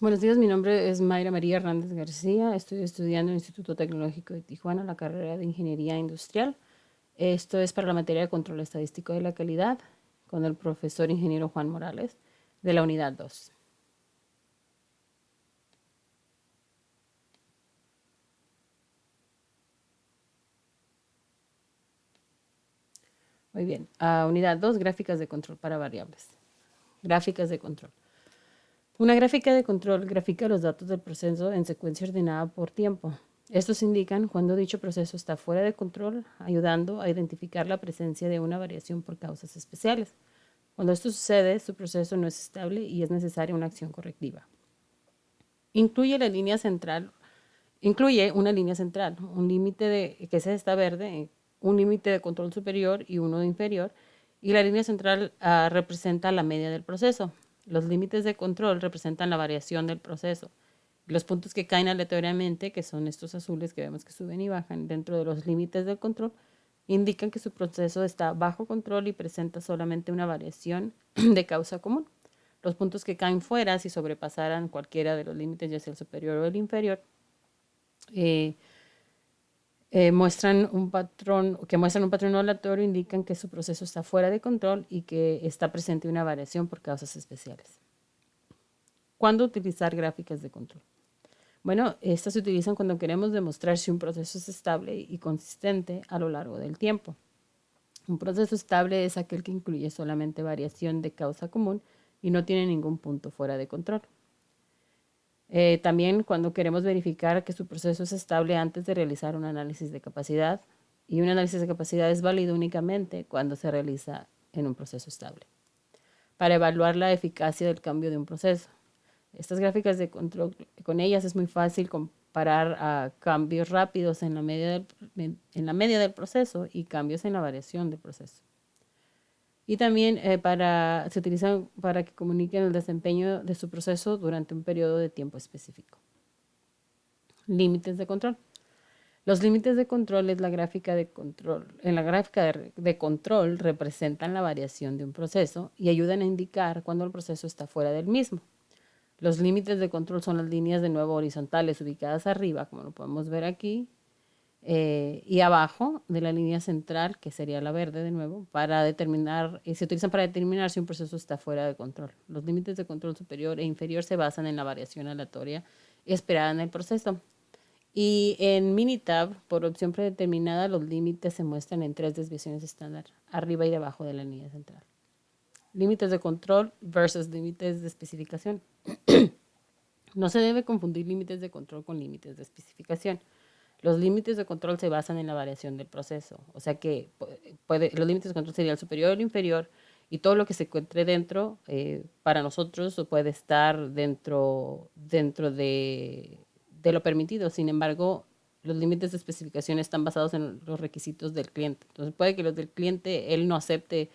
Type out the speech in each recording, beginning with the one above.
Buenos días, mi nombre es Mayra María Hernández García. Estoy estudiando en el Instituto Tecnológico de Tijuana, la carrera de Ingeniería Industrial. Esto es para la materia de control estadístico de la calidad con el profesor ingeniero Juan Morales de la unidad 2. Muy bien, unidad 2, gráficas de control para variables. Gráficas de control. Una gráfica de control grafica los datos del proceso en secuencia ordenada por tiempo. Estos indican cuando dicho proceso está fuera de control, ayudando a identificar la presencia de una variación por causas especiales. Cuando esto sucede, su proceso no es estable y es necesaria una acción correctiva. Incluye la línea central, incluye una línea central, un límite de que es esta verde, un límite de control superior y uno de inferior, y la línea central representa la media del proceso. Los límites de control representan la variación del proceso. Los puntos que caen aleatoriamente, que son estos azules que vemos que suben y bajan dentro de los límites del control, indican que su proceso está bajo control y presenta solamente una variación de causa común. Los puntos que caen fuera, si sobrepasaran cualquiera de los límites, ya sea el superior o el inferior, eh, muestran un patrón aleatorio, indican que su proceso está fuera de control y que está presente una variación por causas especiales. ¿Cuándo utilizar gráficas de control? Bueno, estas se utilizan cuando queremos demostrar si un proceso es estable y consistente a lo largo del tiempo. Un proceso estable es aquel que incluye solamente variación de causa común y no tiene ningún punto fuera de control. También cuando queremos verificar que su proceso es estable antes de realizar un análisis de capacidad, y un análisis de capacidad es válido únicamente cuando se realiza en un proceso estable. Para evaluar la eficacia del cambio de un proceso. Estas gráficas de control, con ellas es muy fácil comparar cambios rápidos en la media del proceso y cambios en la variación del proceso. Y también se utilizan para que comuniquen el desempeño de su proceso durante un periodo de tiempo específico. Límites de control. Los límites de control es la gráfica de control. En la gráfica de control representan la variación de un proceso y ayudan a indicar cuando el proceso está fuera del mismo. Los límites de control son las líneas de nuevo horizontales ubicadas arriba, como lo podemos ver aquí, y abajo de la línea central, que sería la verde de nuevo, para determinar, se utilizan para determinar si un proceso está fuera de control. Los límites de control superior e inferior se basan en la variación aleatoria esperada en el proceso. Y en Minitab, por opción predeterminada, los límites se muestran en 3 desviaciones estándar, arriba y debajo de la línea central. Límites de control versus límites de especificación. No se debe confundir límites de control con límites de especificación. Los límites de control se basan en la variación del proceso. O sea que los límites de control serían el superior o el inferior y todo lo que se encuentre dentro, para nosotros puede estar dentro de lo permitido. Sin embargo, los límites de especificación están basados en los requisitos del cliente. Entonces puede que los del cliente, él no acepte,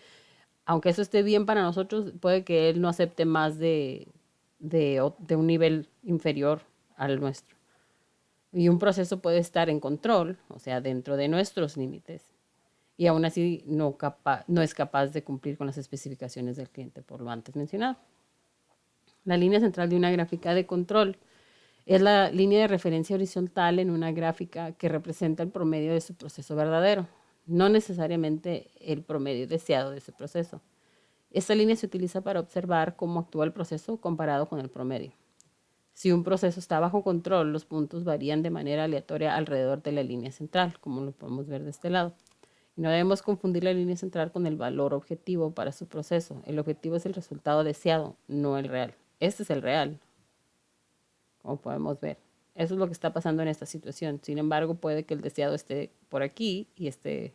aunque eso esté bien para nosotros, puede que él no acepte más de un nivel inferior al nuestro. Y un proceso puede estar en control, o sea, dentro de nuestros límites, y aún así no es capaz de cumplir con las especificaciones del cliente, por lo antes mencionado. La línea central de una gráfica de control es la línea de referencia horizontal en una gráfica que representa el promedio de su proceso verdadero, no necesariamente el promedio deseado de ese proceso. Esta línea se utiliza para observar cómo actúa el proceso comparado con el promedio. Si un proceso está bajo control, los puntos varían de manera aleatoria alrededor de la línea central, como lo podemos ver de este lado. Y no debemos confundir la línea central con el valor objetivo para su proceso. El objetivo es el resultado deseado, no el real. Este es el real, como podemos ver. Eso es lo que está pasando en esta situación. Sin embargo, puede que el deseado esté por aquí y esté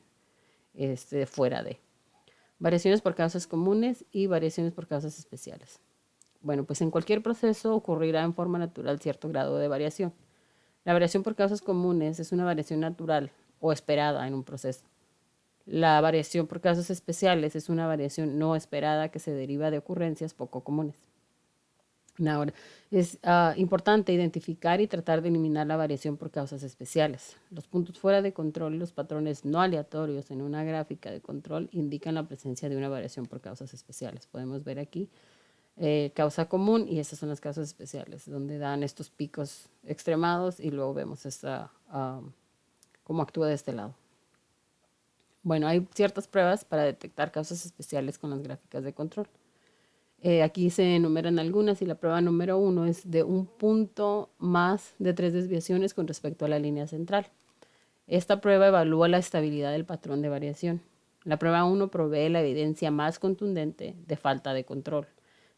fuera de. Variaciones por causas comunes y variaciones por causas especiales. Bueno, pues en cualquier proceso ocurrirá en forma natural cierto grado de variación. La variación por causas comunes es una variación natural o esperada en un proceso. La variación por causas especiales es una variación no esperada que se deriva de ocurrencias poco comunes. Ahora, es importante identificar y tratar de eliminar la variación por causas especiales. Los puntos fuera de control y los patrones no aleatorios en una gráfica de control indican la presencia de una variación por causas especiales. Podemos ver aquí causa común, y estas son las causas especiales, donde dan estos picos extremados y luego vemos cómo actúa de este lado. Bueno, hay ciertas pruebas para detectar causas especiales con las gráficas de control. Aquí se enumeran algunas y la prueba número 1 es de un punto más de 3 desviaciones con respecto a la línea central. Esta prueba evalúa la estabilidad del patrón de variación. La prueba 1 provee la evidencia más contundente de falta de control.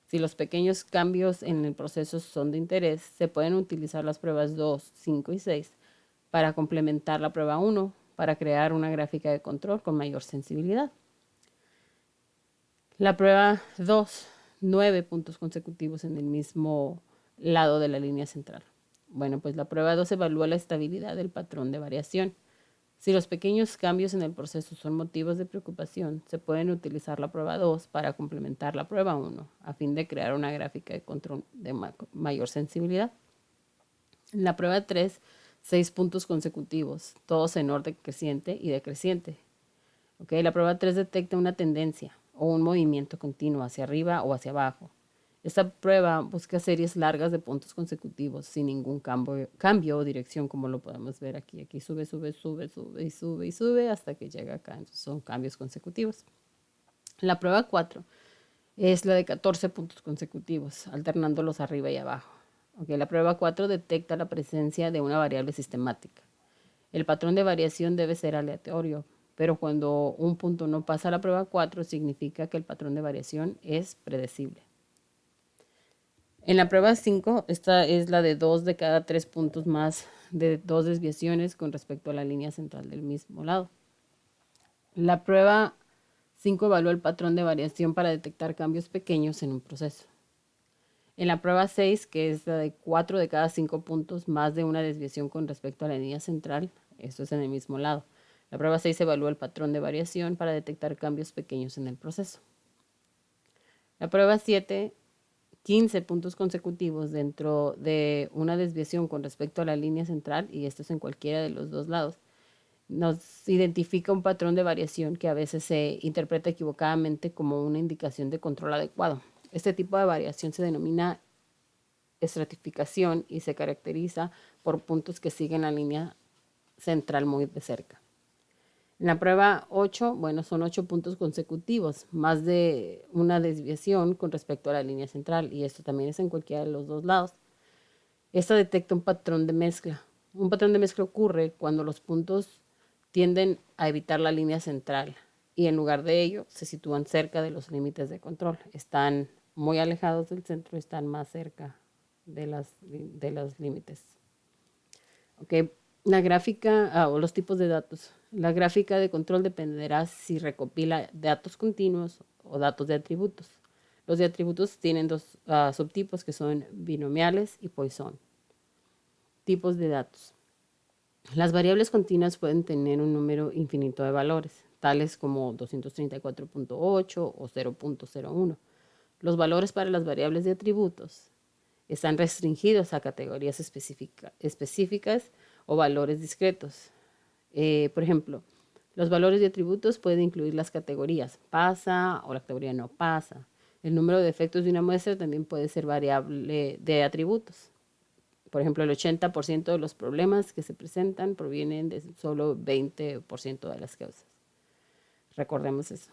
Si los pequeños cambios en el proceso son de interés, se pueden utilizar las pruebas 2, 5 y 6 para complementar la prueba 1 para crear una gráfica de control con mayor sensibilidad. La prueba 2, 9 puntos consecutivos en el mismo lado de la línea central. Bueno, pues la prueba 2 evalúa la estabilidad del patrón de variación. Si los pequeños cambios en el proceso son motivos de preocupación, se pueden utilizar la prueba 2 para complementar la prueba 1 a fin de crear una gráfica de control de mayor sensibilidad. En la prueba 3, 6 puntos consecutivos, todos en orden creciente y decreciente. Okay, la prueba 3 detecta una tendencia o un movimiento continuo hacia arriba o hacia abajo. Esta prueba busca series largas de puntos consecutivos sin ningún cambio o dirección, como lo podemos ver aquí. Aquí sube, sube, sube, sube y sube y sube hasta que llega acá. Entonces son cambios consecutivos. La prueba 4 es la de 14 puntos consecutivos, alternándolos arriba y abajo. Okay, la prueba 4 detecta la presencia de una variable sistemática. El patrón de variación debe ser aleatorio, pero cuando un punto no pasa a la prueba 4, significa que el patrón de variación es predecible. En la prueba 5, esta es la de 2 de cada 3 puntos más de 2 desviaciones con respecto a la línea central del mismo lado. La prueba 5 evalúa el patrón de variación para detectar cambios pequeños en un proceso. En la prueba 6, que es la de 4 de cada 5 puntos más de una desviación con respecto a la línea central, esto es en el mismo lado. La prueba 6 evalúa el patrón de variación para detectar cambios pequeños en el proceso. La prueba 7, 15 puntos consecutivos dentro de una desviación con respecto a la línea central, y esto es en cualquiera de los dos lados, nos identifica un patrón de variación que a veces se interpreta equivocadamente como una indicación de control adecuado. Este tipo de variación se denomina estratificación y se caracteriza por puntos que siguen la línea central muy de cerca. En la prueba 8, bueno, son 8 puntos consecutivos, más de una desviación con respecto a la línea central, y esto también es en cualquiera de los dos lados. Esta detecta un patrón de mezcla. Un patrón de mezcla ocurre cuando los puntos tienden a evitar la línea central y en lugar de ello se sitúan cerca de los límites de control. Están muy alejados del centro, están más cerca de los límites. Okay. La gráfica o los tipos de datos. La gráfica de control dependerá si recopila datos continuos o datos de atributos. Los de atributos tienen dos subtipos que son binomiales y Poisson. Tipos de datos. Las variables continuas pueden tener un número infinito de valores, tales como 234.8 o 0.01. Los valores para las variables de atributos están restringidos a categorías específicas o valores discretos. Por ejemplo, los valores de atributos pueden incluir las categorías pasa o la categoría no pasa. El número de efectos de una muestra también puede ser variable de atributos. Por ejemplo, el 80% de los problemas que se presentan provienen de solo 20% de las causas. Recordemos eso.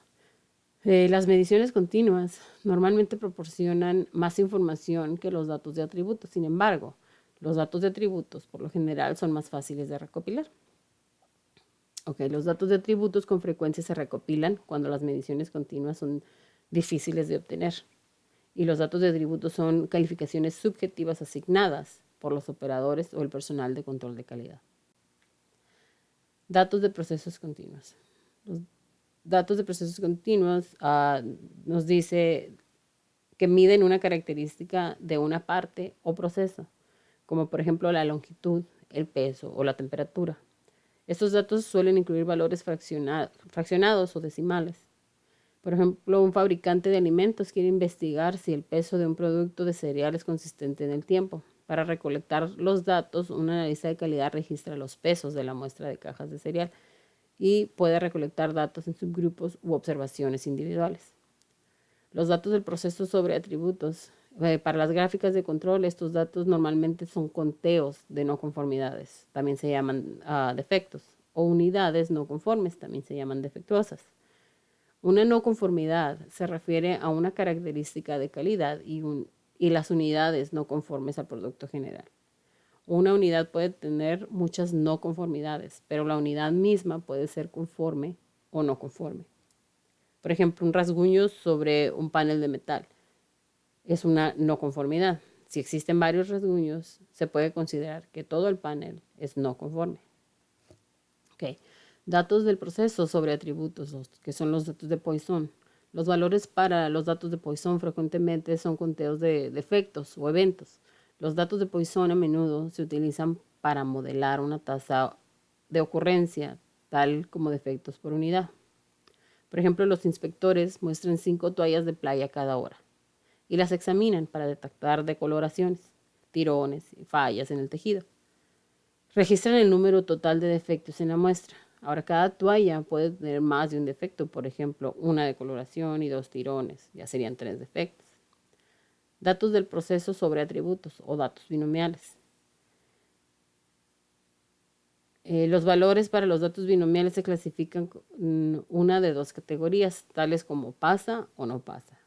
Las mediciones continuas normalmente proporcionan más información que los datos de atributos. Sin embargo, los datos de atributos por lo general son más fáciles de recopilar. Okay, los datos de atributos con frecuencia se recopilan cuando las mediciones continuas son difíciles de obtener. Y los datos de atributos son calificaciones subjetivas asignadas por los operadores o el personal de control de calidad. Datos de procesos continuos. Los datos de procesos continuos nos dice que miden una característica de una parte o proceso, como por ejemplo la longitud, el peso o la temperatura. Estos datos suelen incluir valores fraccionados o decimales. Por ejemplo, un fabricante de alimentos quiere investigar si el peso de un producto de cereal es consistente en el tiempo. Para recolectar los datos, un analista de calidad registra los pesos de la muestra de cajas de cereal y puede recolectar datos en subgrupos u observaciones individuales. Los datos del proceso sobre atributos. Para las gráficas de control, estos datos normalmente son conteos de no conformidades, también se llaman defectos, o unidades no conformes, también se llaman defectuosas. Una no conformidad se refiere a una característica de calidad y las unidades no conformes al producto general. Una unidad puede tener muchas no conformidades, pero la unidad misma puede ser conforme o no conforme. Por ejemplo, un rasguño sobre un panel de metal es una no conformidad. Si existen varios rasguños, se puede considerar que todo el panel es no conforme. Okay. Datos del proceso sobre atributos, que son los datos de Poisson. Los valores para los datos de Poisson frecuentemente son conteos de defectos o eventos. Los datos de Poisson a menudo se utilizan para modelar una tasa de ocurrencia, tal como defectos por unidad. Por ejemplo, los inspectores muestran 5 toallas de playa cada hora y las examinan para detectar decoloraciones, tirones y fallas en el tejido. Registran el número total de defectos en la muestra. Ahora, cada toalla puede tener más de un defecto, por ejemplo, una decoloración y 2 tirones, ya serían 3 defectos. Datos del proceso sobre atributos o datos binomiales. Los valores para los datos binomiales se clasifican en una de 2 categorías, tales como pasa o no pasa.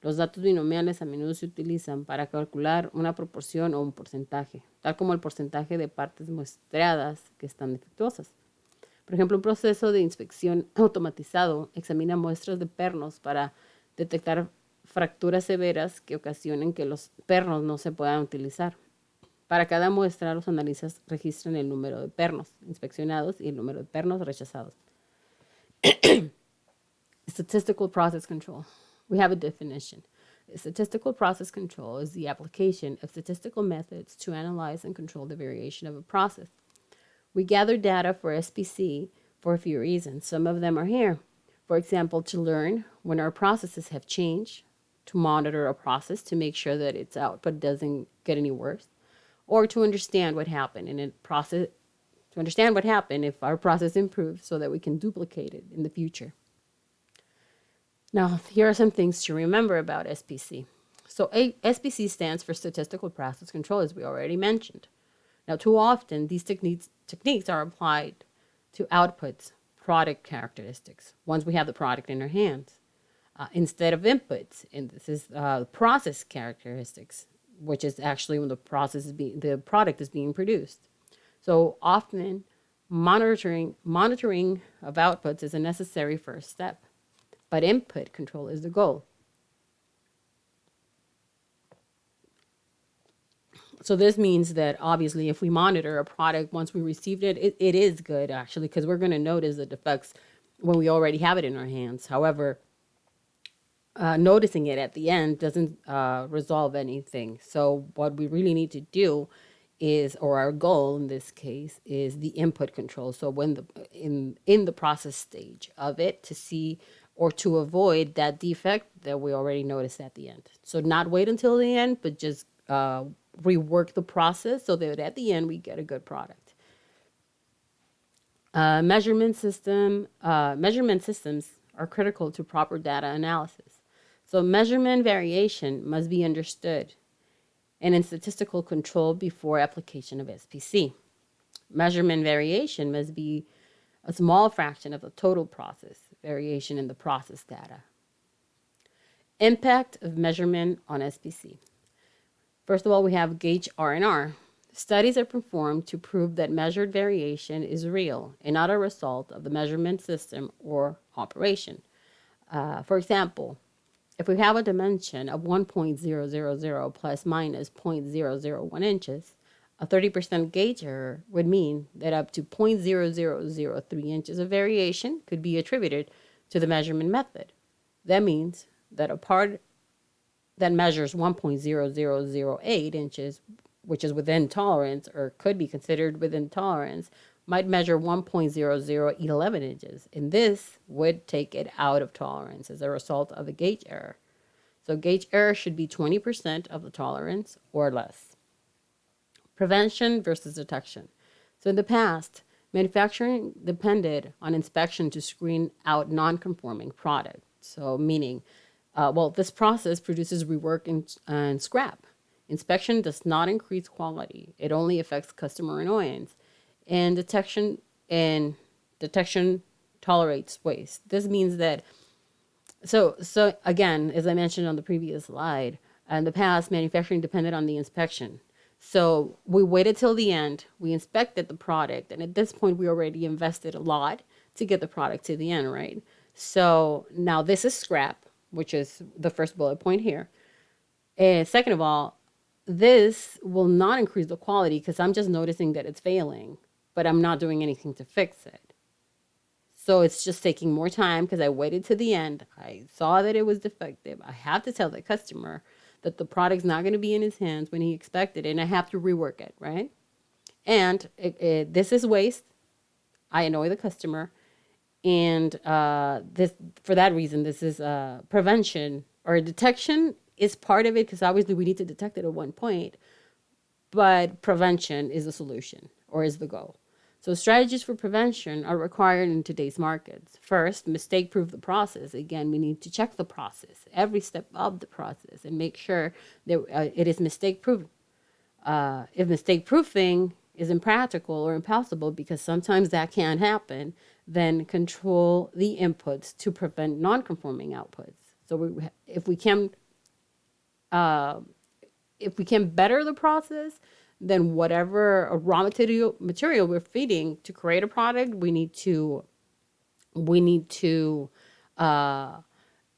Los datos binomiales a menudo se utilizan para calcular una proporción o un porcentaje, tal como el porcentaje de partes muestreadas que están defectuosas. Por ejemplo, un proceso de inspección automatizado examina muestras de pernos para detectar fracturas severas que ocasionen que los pernos no se puedan utilizar. Para cada muestra, los analistas registran el número de pernos inspeccionados y el número de pernos rechazados. Statistical process control. We have a definition. Statistical process control is the application of statistical methods to analyze and control the variation of a process. We gather data for SPC for a few reasons. Some of them are here. For example, to learn when our processes have changed, to monitor a process to make sure that its output doesn't get any worse, or to understand what happened in a process, to understand what happened if our process improves so that we can duplicate it in the future. Now, here are some things to remember about SPC. So SPC stands for Statistical Process Control, as we already mentioned. Now, too often, these techniques are applied to outputs, product characteristics, once we have the product in our hands, instead of inputs. And this is process characteristics, which is actually when the product is being produced. So often, monitoring of outputs is a necessary first step, but input control is the goal. So this means that obviously if we monitor a product once we received it, it is good actually, because we're going to notice the defects when we already have it in our hands. However, noticing it at the end doesn't resolve anything. So what we really need to do is, or our goal in this case, is the input control. So when in the process stage of it, to see or to avoid that defect that we already noticed at the end. So not wait until the end, but just rework the process so that at the end we get a good product. Measurement systems are critical to proper data analysis. So measurement variation must be understood and in statistical control before application of SPC. Measurement variation must be a small fraction of the total process variation in the process data. Impact of measurement on SPC. First of all, we have gauge R&R. Studies are performed to prove that measured variation is real and not a result of the measurement system or operation. For example, if we have a dimension of 1.000 plus minus 0.001 inches, a 30% gauge error would mean that up to 0.0003 inches of variation could be attributed to the measurement method. That means that a part that measures 1.0008 inches, which is within tolerance or could be considered within tolerance, might measure 1.0011 inches, and this would take it out of tolerance as a result of a gauge error. So gauge error should be 20% of the tolerance or less. Prevention versus detection. So in the past, manufacturing depended on inspection to screen out non-conforming products. So meaning This process produces rework and scrap. Inspection does not increase quality. It only affects customer annoyance. And detection tolerates waste. This means that so again, as I mentioned on the previous slide, in the past, manufacturing depended on the inspection. So we waited till the end. We inspected the product, and at this point, we already invested a lot to get the product to the end, right? So now this is scrap, which is the first bullet point here. And second of all, this will not increase the quality because I'm just noticing that it's failing, but I'm not doing anything to fix it. So it's just taking more time because I waited to the end. I saw that it was defective. I have to tell the customer that the product's not going to be in his hands when he expected it, and I have to rework it, right? And this is waste. I annoy the customer, and this for that reason, this is prevention or detection is part of it because obviously we need to detect it at one point, but prevention is the solution or is the goal. So strategies for prevention are required in today's markets. First, mistake-proof the process. Again, we need to check the process, every step of the process, and make sure that it is mistake-proof. If mistake-proofing is impractical or impossible, because sometimes that can happen, then control the inputs to prevent non-conforming outputs. So if we can better the process, then whatever raw material we're feeding to create a product, we need to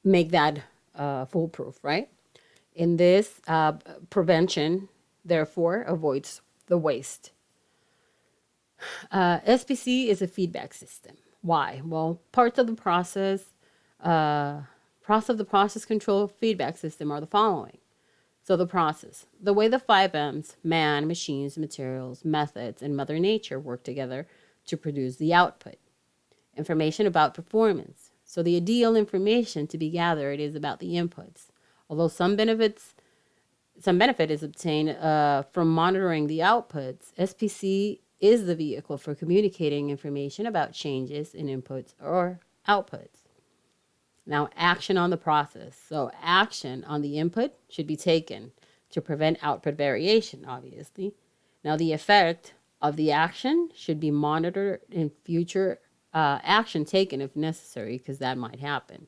make that foolproof, right? In this, prevention, therefore, avoids the waste. SPC is a feedback system. Why? Well, parts of the process control feedback system are the following. So the process, the way the 5 M's, man, machines, materials, methods, and Mother Nature work together to produce the output. Information about performance. So the ideal information to be gathered is about the inputs. Although some benefit is obtained from monitoring the outputs, SPC is the vehicle for communicating information about changes in inputs or outputs. Now, action on the process. So action on the input should be taken to prevent output variation, obviously. Now, the effect of the action should be monitored in future action taken if necessary, because that might happen.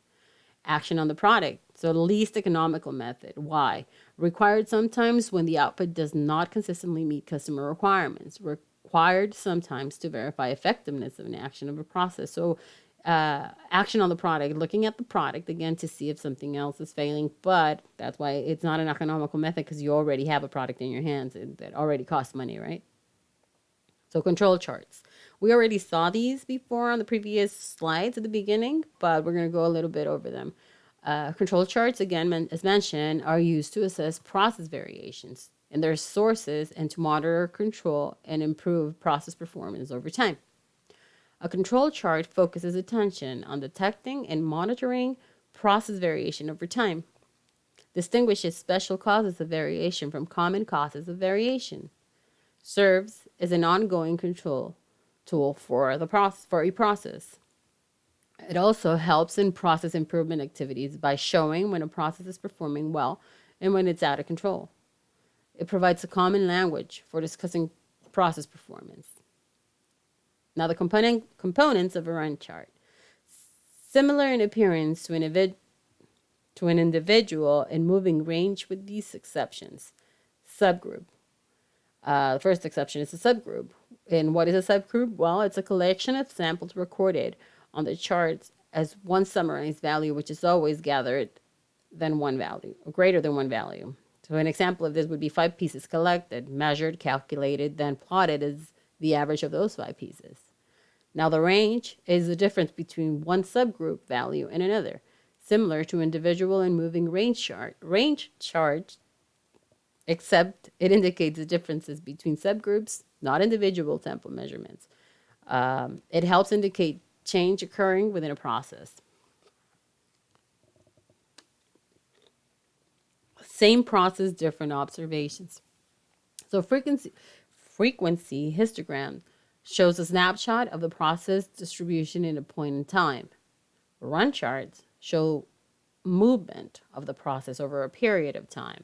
Action on the product. So the least economical method. Why? Required sometimes when the output does not consistently meet customer requirements. Required sometimes to verify effectiveness of an action of a process. So action on the product, looking at the product again to see if something else is failing, but that's why it's not an economical method because you already have a product in your hands that already costs money, right? So control charts. We already saw these before on the previous slides at the beginning, but we're going to go a little bit over them. Control charts, again, as mentioned, are used to assess process variations and their sources and to monitor, control, and improve process performance over time. A control chart focuses attention on detecting and monitoring process variation over time, distinguishes special causes of variation from common causes of variation, serves as an ongoing control tool for a process. It also helps in process improvement activities by showing when a process is performing well and when it's out of control. It provides a common language for discussing process performance. Now, the components of a run chart. Similar in appearance to an individual in moving range with these exceptions. Subgroup. The first exception is a subgroup. And what is a subgroup? Well, it's a collection of samples recorded on the charts as one summarized value, which is always gathered than one value, or greater than one value. So an example of this would be 5 pieces collected, measured, calculated, then plotted as the average of those 5 pieces. Now the range is the difference between one subgroup value and another, similar to individual and moving range chart, except it indicates the differences between subgroups, not individual sample measurements. It helps indicate change occurring within a process. Same process, different observations. So frequency histogram shows a snapshot of the process distribution in a point in time. Run charts show movement of the process over a period of time.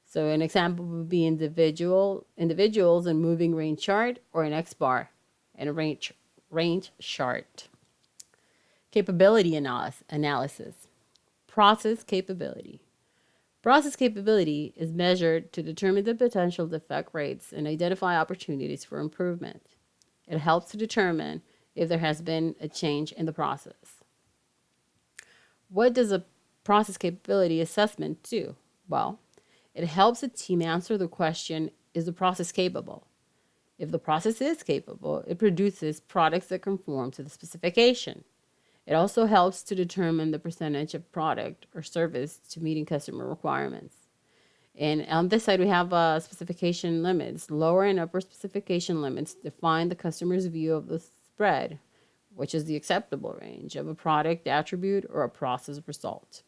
So an example would be individuals in moving range chart or an X bar and a range chart. Capability analysis. Process capability. Process capability is measured to determine the potential defect rates and identify opportunities for improvement. It helps to determine if there has been a change in the process. What does a process capability assessment do? Well, it helps a team answer the question, is the process capable? If the process is capable, it produces products that conform to the specification. It also helps to determine the percentage of product or service to meeting customer requirements. And on this side, we have specification limits. Lower and upper specification limits define the customer's view of the spread, which is the acceptable range of a product attribute or a process result.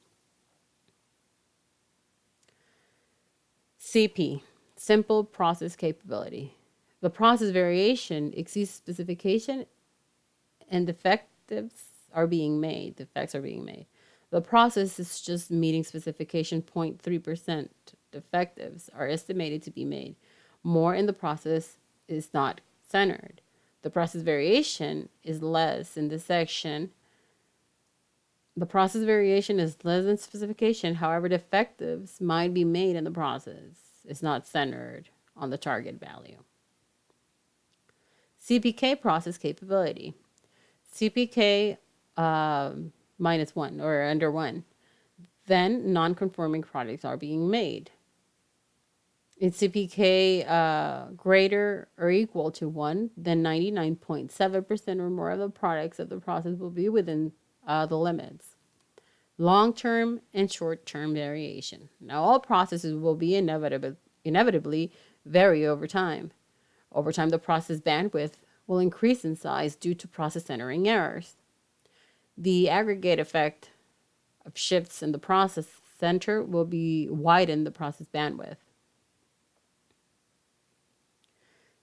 CP, simple process capability. The process variation exceeds specification and defects are being made. The process is just meeting specification. 0.3% defectives are estimated to be made. More in the process is not centered. The process variation is less in this section. The process variation is less than specification. However, defectives might be made in the process. It's not centered on the target value. CPK process capability. CPK -1 or under 1. Then non-conforming products are being made. In CPK greater or equal to 1, then 99.7% or more of the products of the process will be within the limits. Long-term and short-term variation. Now, all processes will be inevitably vary over time. Over time, the process bandwidth will increase in size due to process centering errors. The aggregate effect of shifts in the process center will be widen the process bandwidth.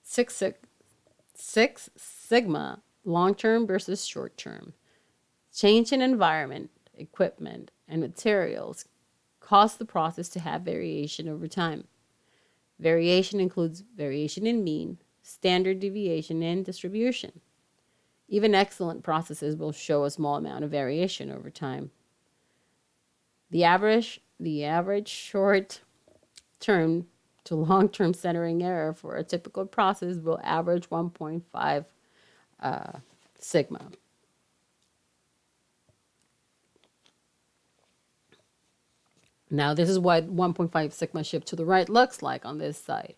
Six Sigma, long-term versus short-term. Change in environment, equipment, and materials cause the process to have variation over time. Variation includes variation in mean, standard deviation, and distribution. Even excellent processes will show a small amount of variation over time. The average short-term to long-term centering error for a typical process will average 1.5 sigma. Now, this is what 1.5 sigma shift to the right looks like on this side.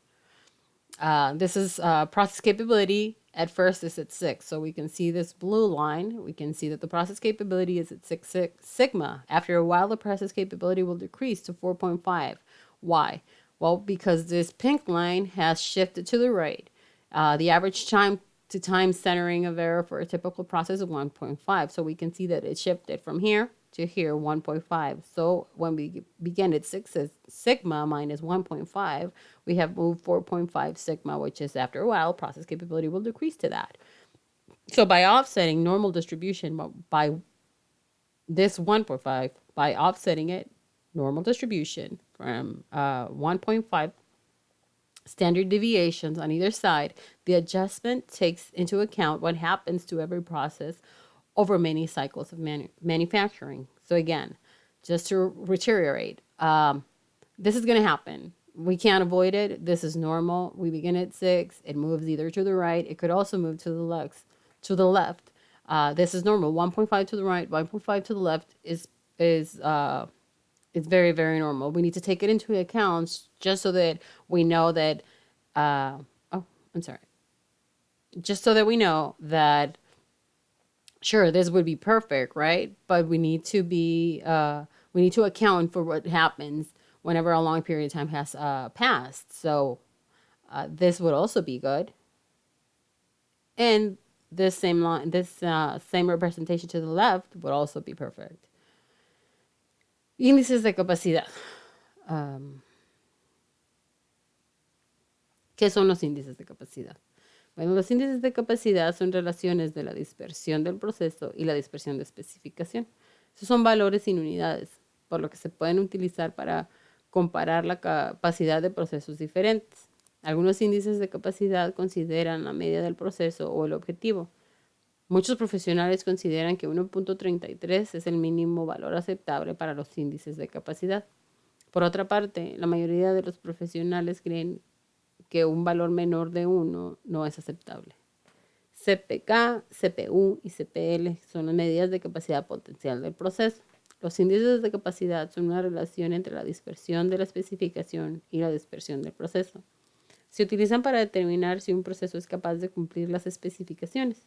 This is process capability. At first, it's at 6. So we can see this blue line. We can see that the process capability is at 6 sigma. After a while, the process capability will decrease to 4.5. Why? Well, because this pink line has shifted to the right. The average time to time centering of error for a typical process is 1.5. So we can see that it shifted from here to here, 1.5. So when we begin at 6 sigma minus 1.5, we have moved 4.5 sigma, which is after a while, process capability will decrease to that. So by offsetting normal distribution by this 1.5, by offsetting it, normal distribution from 1.5 standard deviations on either side, the adjustment takes into account what happens to every process over many cycles of manufacturing. So again, just to reiterate, this is going to happen. We can't avoid it. This is normal. We begin at 6. It moves either to the right. It could also move to the left. This is normal. 1.5 to the right, 1.5 to the left is it's very, very normal. We need to take it into account just so that we know that. Just so that we know that. Sure, this would be perfect, right? But we need to account for what happens whenever a long period of time has passed. So this would also be good. And this same line, same representation to the left would also be perfect. Índices de capacidad. ¿Qué son los índices de capacidad? Bueno, los índices de capacidad son relaciones de la dispersión del proceso y la dispersión de especificación. Esos son valores sin unidades. por lo que se pueden utilizar para comparar la capacidad de procesos diferentes. Algunos índices de capacidad consideran la media del proceso o el objetivo. Muchos profesionales consideran que 1.33 es el mínimo valor aceptable para los índices de capacidad. Por otra parte, la mayoría de los profesionales creen que un valor menor de 1 no es aceptable. CPK, CPU y CPL son las medidas de capacidad potencial del proceso. Los índices de capacidad son una relación entre la dispersión de la especificación y la dispersión del proceso. Se utilizan para determinar si un proceso es capaz de cumplir las especificaciones.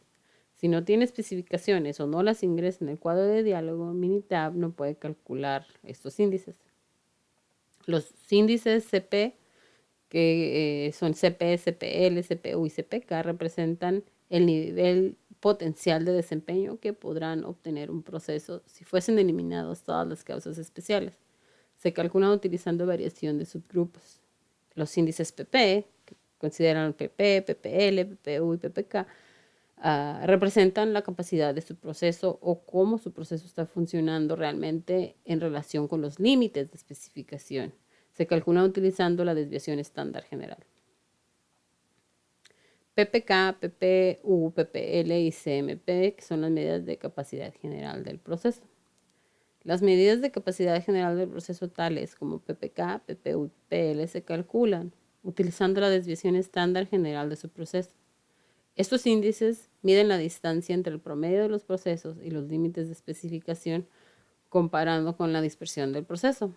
Si no tiene especificaciones o no las ingresa en el cuadro de diálogo, Minitab no puede calcular estos índices. Los índices CP, que son CP, CPL, CPU y CPK, representan el nivel potencial de desempeño que podrán obtener un proceso si fuesen eliminadas todas las causas especiales. Se calculan utilizando variación de subgrupos. Los índices PP, que consideran PP, PPL, PPU y PPK, representan la capacidad de su proceso o cómo su proceso está funcionando realmente en relación con los límites de especificación. Se calculan utilizando la desviación estándar general. PPK, PPU, PPL y CMP, que son las medidas de capacidad general del proceso. Las medidas de capacidad general del proceso tales como PPK, PPU y PPL se calculan utilizando la desviación estándar general de su proceso. Estos índices miden la distancia entre el promedio de los procesos y los límites de especificación comparando con la dispersión del proceso.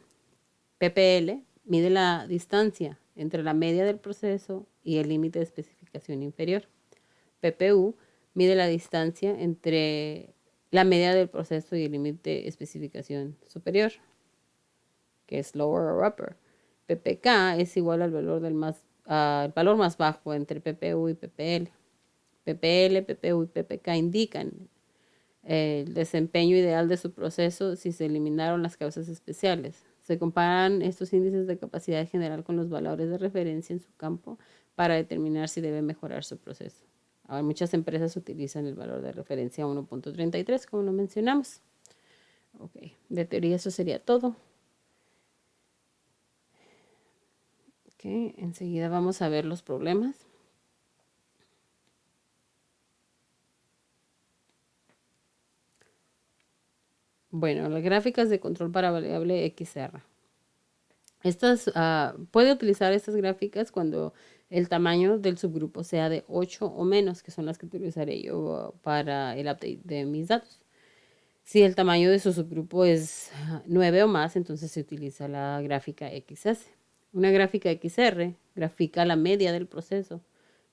PPL mide la distancia entre la media del proceso y el límite de especificación inferior. PPU mide la distancia entre la media del proceso y el límite de especificación superior, que es lower or upper. PPK es igual al valor más bajo entre PPU y PPL. PPL, PPU y PPK indican el desempeño ideal de su proceso si se eliminaron las causas especiales. Se comparan estos índices de capacidad general con los valores de referencia en su campo para determinar si debe mejorar su proceso. Ahora, muchas empresas utilizan el valor de referencia 1.33, como lo mencionamos. Okay. De teoría eso sería todo. Okay. Enseguida vamos a ver los problemas. Bueno, las gráficas de control para variable XR. Puede utilizar estas gráficas cuando el tamaño del subgrupo sea de 8 o menos, que son las que utilizaré yo para el update de mis datos. Si el tamaño de su subgrupo es 9 o más, entonces se utiliza la gráfica XS. Una gráfica XR grafica la media del proceso,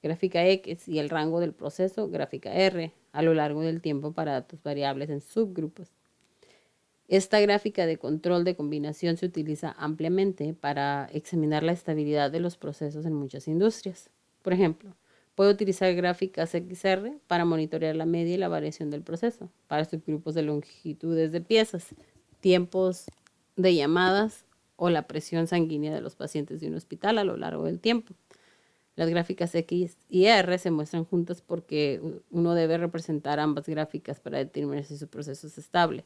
gráfica X y el rango del proceso, gráfica R, a lo largo del tiempo para datos variables en subgrupos. Esta gráfica de control de combinación se utiliza ampliamente para examinar la estabilidad de los procesos en muchas industrias. Por ejemplo, puede utilizar gráficas XR para monitorear la media y la variación del proceso, para subgrupos de longitudes de piezas, tiempos de llamadas o la presión sanguínea de los pacientes de un hospital a lo largo del tiempo. Las gráficas X y R se muestran juntas porque uno debe representar ambas gráficas para determinar si su proceso es estable.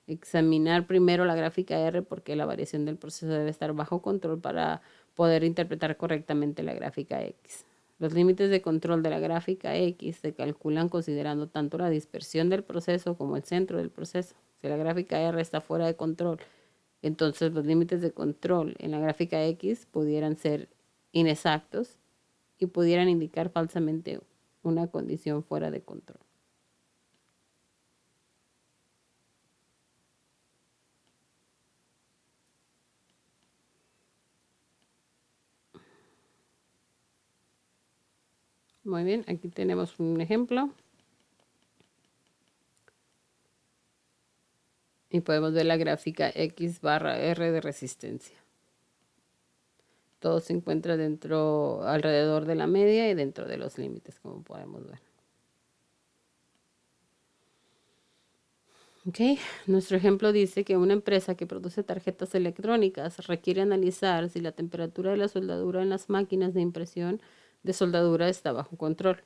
Examinar primero la gráfica R porque la variación del proceso debe estar bajo control para poder interpretar correctamente la gráfica X. Los límites de control de la gráfica X se calculan considerando tanto la dispersión del proceso como el centro del proceso. Si la gráfica R está fuera de control, entonces los límites de control en la gráfica X pudieran ser inexactos y pudieran indicar falsamente una condición fuera de control. Muy bien, aquí tenemos un ejemplo. Y podemos ver la gráfica X barra R de resistencia. Todo se encuentra alrededor de la media y dentro de los límites, como podemos ver. Okay. Nuestro ejemplo dice que una empresa que produce tarjetas electrónicas requiere analizar si la temperatura de la soldadura en las máquinas de impresión de soldadura está bajo control.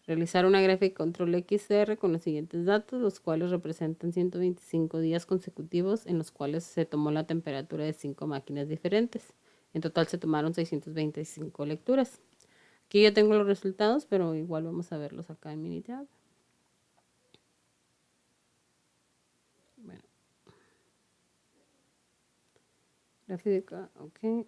Realizar una gráfica de control XR con los siguientes datos, los cuales representan 125 días consecutivos en los cuales se tomó la temperatura de 5 máquinas diferentes. En total se tomaron 625 lecturas. Aquí ya tengo los resultados, pero igual vamos a verlos acá en Minitab. Bueno. Gráfica, ok.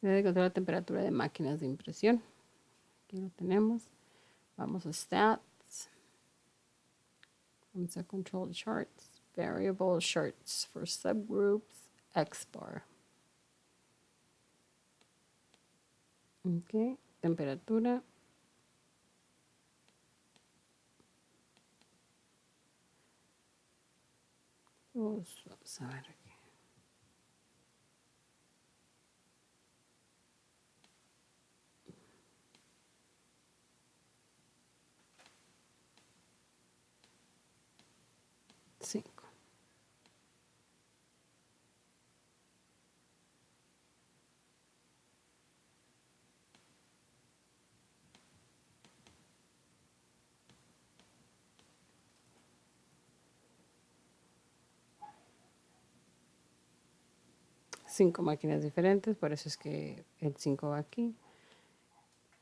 Debe controlar la temperatura de máquinas de impresión. Aquí lo tenemos. Vamos a Stats. Vamos a Control Charts. Variable Charts for Subgroups. X-Bar. Ok. Temperatura. Vamos a ver aquí. Cinco. Cinco máquinas diferentes, por eso es que el 5 va aquí.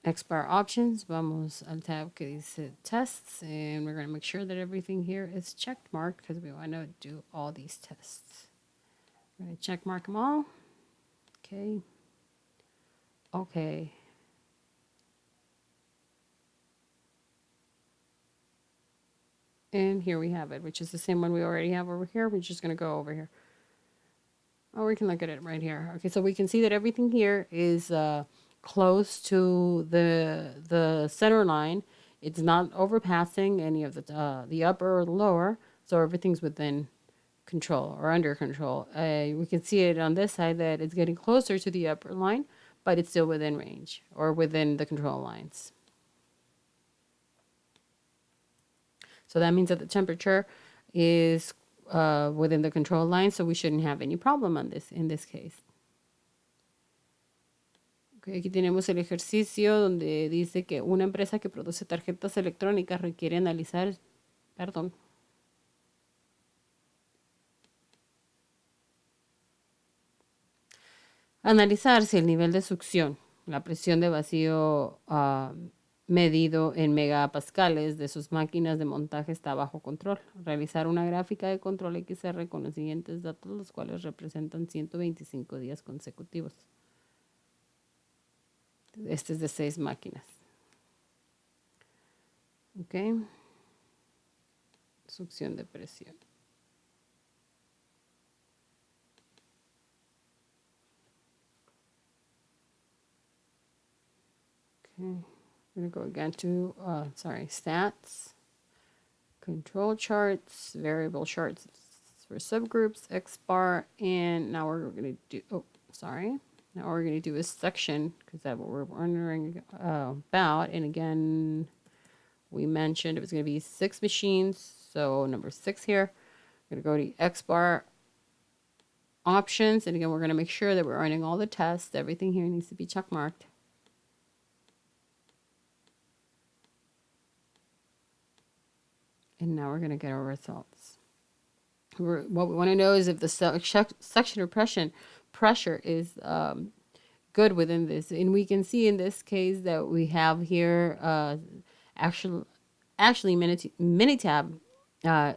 Expire options, vamos al tab que dice tests, and we're going to make sure that everything here is checked marked because we want to do all these tests. We're going to check mark them all. Okay. Okay. And here we have it, which is the same one we already have over here. We're just going to go over here. Oh, we can look at it right here. Okay, so we can see that everything here is close to the center line. It's not overpassing any of the upper or the lower, so everything's within control or under control. We can see it on this side that it's getting closer to the upper line, but it's still within range or within the control lines. So that means that the temperature is within the control line, so we shouldn't have any problem on this in this case. Okay, aquí tenemos el ejercicio donde dice que una empresa que produce tarjetas electrónicas requiere analizar, perdón, analizar si el nivel de succión, la presión de vacío medido en megapascales de sus máquinas de montaje está bajo control. Realizar una gráfica de control XR con los siguientes datos, los cuales representan 125 días consecutivos. Este es de 6 máquinas. Ok. Succión de presión. Okay. I'm going to go again to, stats, control charts, variable charts for subgroups, X-bar, and now we're going to do, now what we're going to do is section, because that's what we're wondering about. And again, we mentioned it was going to be 6 machines, so number 6 here. We're going to go to X-bar options, and again, we're going to make sure that we're running all the tests. Everything here needs to be check marked. And now we're going to get our results. What we want to know is if the suction pressure is good within this. And we can see in this case that we have here actually Minitab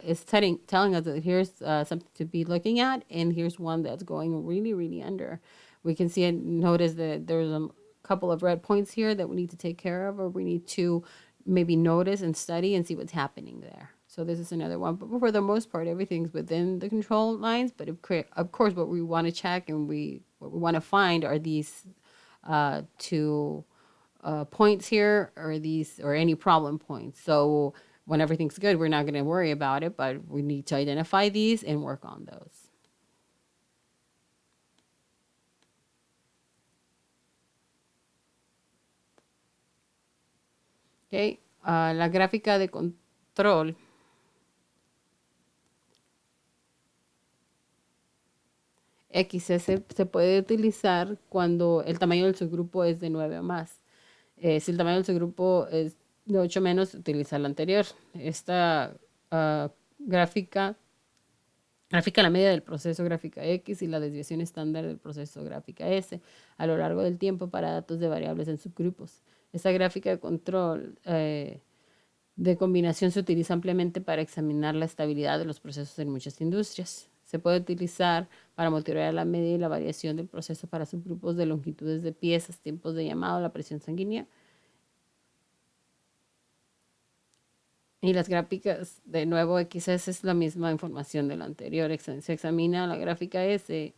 is telling us that here's something to be looking at, and here's one that's going really, really under. We can see and notice that there's a couple of red points here that we need to take care of, or we need to maybe notice and study and see what's happening there. So this is another one. But for the most part, everything's within the control lines. But of course, what we want to check and what we want to find are these two points here, or any problem points. So when everything's good, we're not going to worry about it, but we need to identify these and work on those. Okay, La gráfica de control XS se puede utilizar cuando el tamaño del subgrupo es de 9 o más. Si el tamaño del subgrupo es de 8 menos, utiliza la anterior. Esta gráfica grafica la media del proceso gráfica X y la desviación estándar del proceso gráfica S a lo largo del tiempo para datos de variables en subgrupos. Esta gráfica de control de combinación se utiliza ampliamente para examinar la estabilidad de los procesos en muchas industrias. Se puede utilizar para monitorear la media y la variación del proceso para subgrupos de longitudes de piezas, tiempos de llamado, la presión sanguínea. Y las gráficas, de nuevo, XS es la misma información de la anterior. Se examina la gráfica S.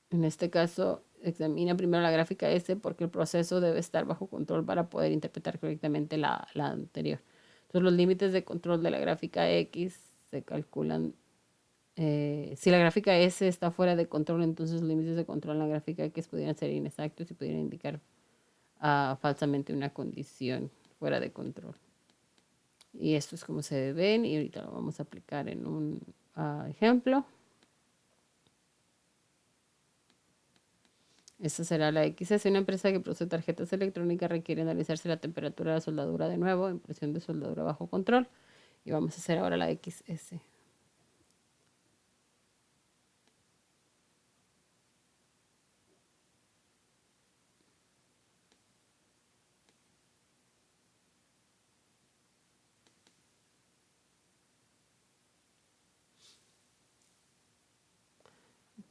En este caso, examina primero la gráfica S porque el proceso debe estar bajo control para poder interpretar correctamente la anterior. Entonces, los límites de control de la gráfica X se calculan. Si la gráfica S está fuera de control, entonces los límites de control en la gráfica X pudieran ser inexactos y pudieran indicar falsamente una condición fuera de control. Y esto es como se ven y ahorita lo vamos a aplicar en un ejemplo. Esta será la XS. Una empresa que produce tarjetas electrónicas requiere analizarse la temperatura de la soldadura de nuevo, impresión de soldadura bajo control. Y vamos a hacer ahora la XS.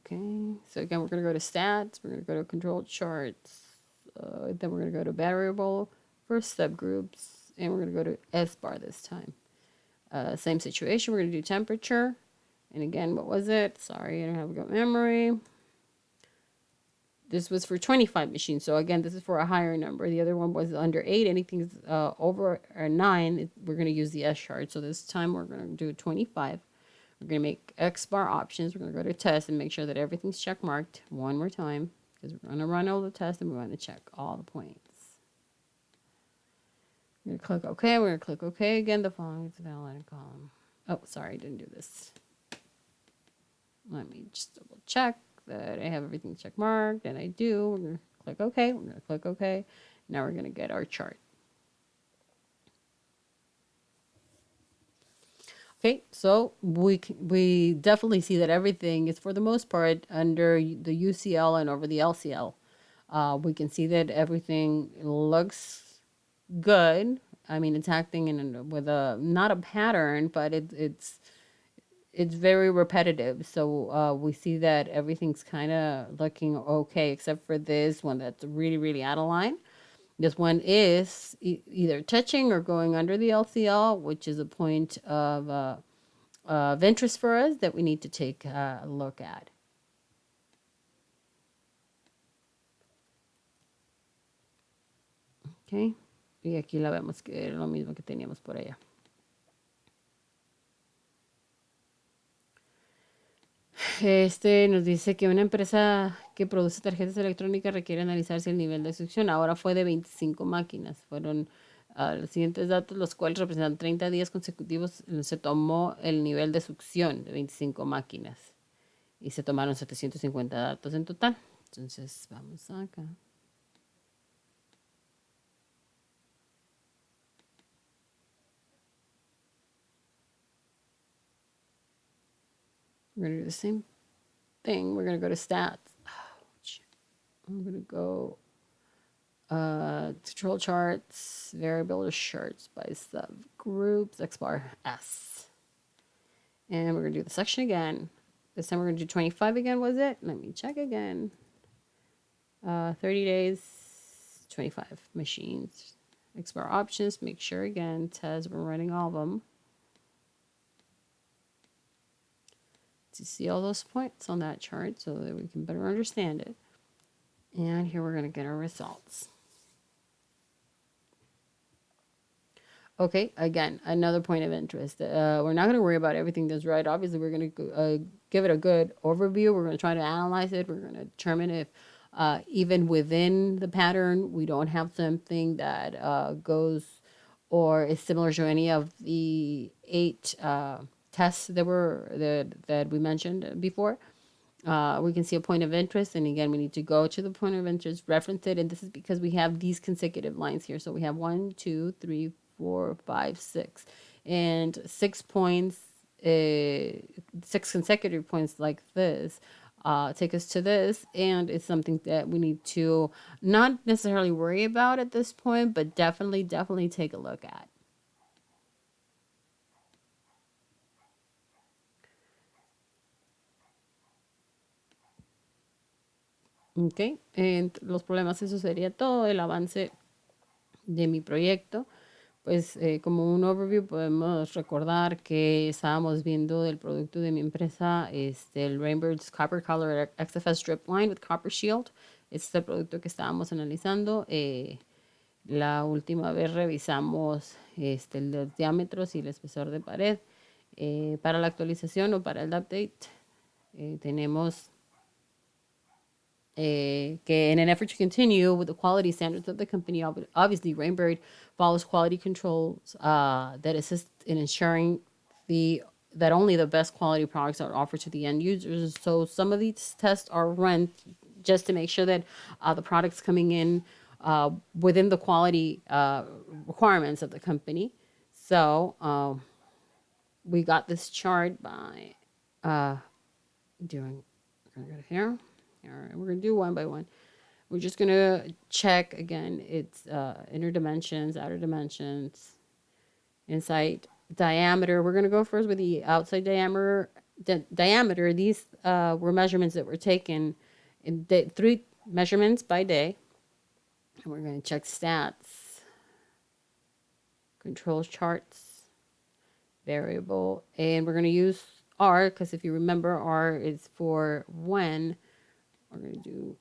Okay, so again, we're going to go to stats, we're going to go to control charts, then we're going to go to variable for subgroups, and we're going to go to S bar this time. Same situation, we're going to do temperature, and again, what was it? Sorry, I don't have a good memory. This was for 25 machines, so again, this is for a higher number. The other one was under 8, anything's over or 9, we're going to use the S chart. So this time we're going to do 25. We're going to make X bar options. We're going to go to test and make sure that everything's check marked one more time because we're going to run all the tests and we're going to check all the points. We're going to click OK. We're going to click OK again. The following is valid in column. Oh, sorry, I didn't do this. Let me just double check that I have everything check marked, and I do. We're going to click OK. We're going to click OK. Now we're going to get our chart. Okay, so we definitely see that everything is, for the most part, under the UCL and over the LCL. We can see that everything looks good. I mean, it's acting with a not a pattern, but it's very repetitive. So we see that everything's kind of looking okay, except for this one that's really, really out of line. This one is either touching or going under the LCL, which is a point of interest for us that we need to take a look at. Okay. Y aquí la vemos que es lo mismo que teníamos por allá. Nos dice que una empresa que produce tarjetas electrónicas requiere analizar si el nivel de succión ahora fue de 25 máquinas. Fueron los siguientes datos, los cuales representan 30 días consecutivos. Se tomó el nivel de succión de 25 máquinas y se tomaron 750 datos en total. Entonces, vamos acá. We're going to do the same thing. We're going to go to stats. I'm going to go control charts, variable charts by subgroups, X bar S. And we're going to do the section again. This time we're going to do 25 again, was it? Let me check again. 30 days, 25 machines. X bar options, make sure again, test, we're running all of them. To see all those points on that chart so that we can better understand it. And here we're going to get our results. Okay, again, another point of interest. We're not going to worry about everything that's right. Obviously, we're going to give it a good overview. We're going to try to analyze it. We're going to determine if Even within the pattern, we don't have something that goes or is similar to any of the 8 tests that we mentioned before. We can see a point of interest, and again, we need to go to the point of interest, reference it, and this is because we have these consecutive lines here. So we have 1, 2, 3, 4, 5, 6, and 6 points, 6 consecutive points like this. Take us to this, and it's something that we need to not necessarily worry about at this point, but definitely take a look at. Ok, los problemas, eso sería todo el avance de mi proyecto. Pues como un overview podemos recordar que estábamos viendo del producto de mi empresa, el Rainbird's Copper Color XFS Strip Line with Copper Shield. Este es el producto que estábamos analizando. La última vez revisamos los diámetros y el espesor de pared. Para la actualización o para el update tenemos que in an effort to continue with the quality standards of the company, obviously Rainbird follows quality controls that assist in ensuring that only the best quality products are offered to the end users. So some of these tests are run just to make sure that the products coming in within the quality requirements of the company. So we got this chart by doing. We're gonna go to here. All right, we're gonna do one by one. We're just gonna check again. It's inner dimensions, outer dimensions, inside diameter. We're gonna go first with the outside diameter. Diameter. These were measurements that were taken in 3 measurements by day. And we're gonna check stats, control charts, variable, and we're gonna use R because if you remember, R is for when. We're gonna do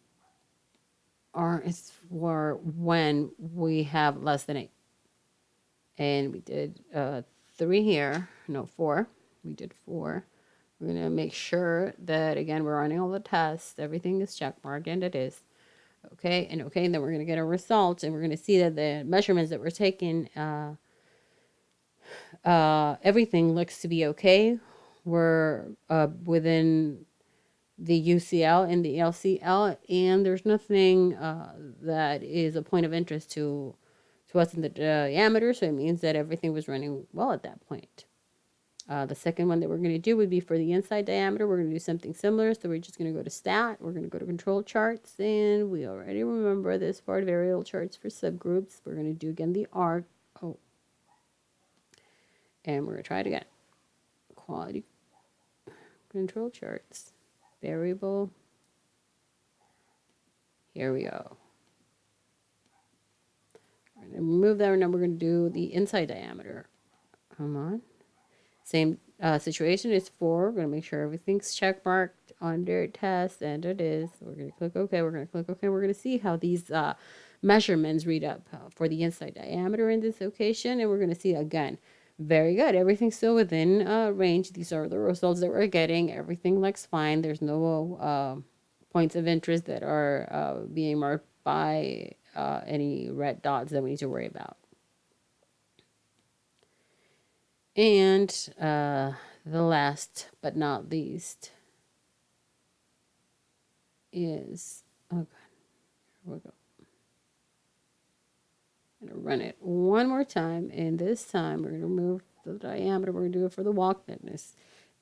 R is for when we have less than 8. And we did 3 here, no 4. We did 4. We're gonna make sure that again we're running all the tests, everything is check marked, and it is. Okay, and then we're gonna get a result, and we're gonna see that the measurements that were taken, everything looks to be okay. We're within the UCL and the LCL, and there's nothing that is a point of interest to us in the diameter, so it means that everything was running well at that point. The second one that we're going to do would be for the inside diameter. We're going to do something similar, so we're just going to go to stat, we're going to go to control charts, and we already remember this part, variable charts for subgroups. We're going to do again the arc, and we're going to try it again. Quality control charts. Variable. Here we go. We're going to remove that, and now we're going to do the inside diameter. Come on. Same situation is 4. We're going to make sure everything's check marked under test, and it is. We're going to click OK. We're going to click OK. We're going to see how these measurements read up for the inside diameter in this location, and we're going to see again. Very good. Everything's still within range. These are the results that we're getting. Everything looks fine. There's no points of interest that are being marked by any red dots that we need to worry about. And the last but not least is, oh God, here we go. I'm going to run it one more time, and this time we're going to remove the diameter. We're going to do it for the wall thickness.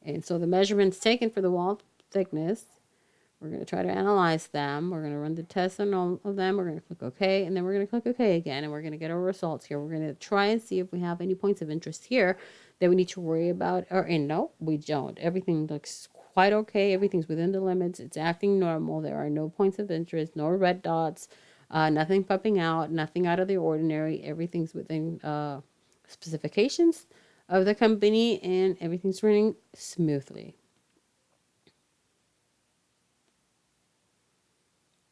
And so the measurements taken for the wall thickness, we're going to try to analyze them. We're going to run the tests on all of them. We're going to click OK, and then we're going to click OK again, and we're going to get our results here. We're going to try and see if we have any points of interest here that we need to worry about. And no, we don't. Everything looks quite okay. Everything's within the limits. It's acting normal. There are no points of interest, no red dots. Nothing popping out, nothing out of the ordinary. Everything's within specifications of the company, and everything's running smoothly.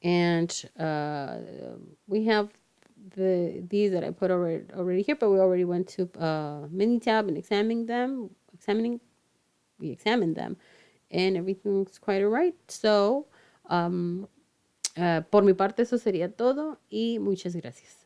And we have these that I put already here, but we already went to Minitab and examined them. We examined them, and everything's quite all right. So Por mi parte, eso sería todo y muchas gracias.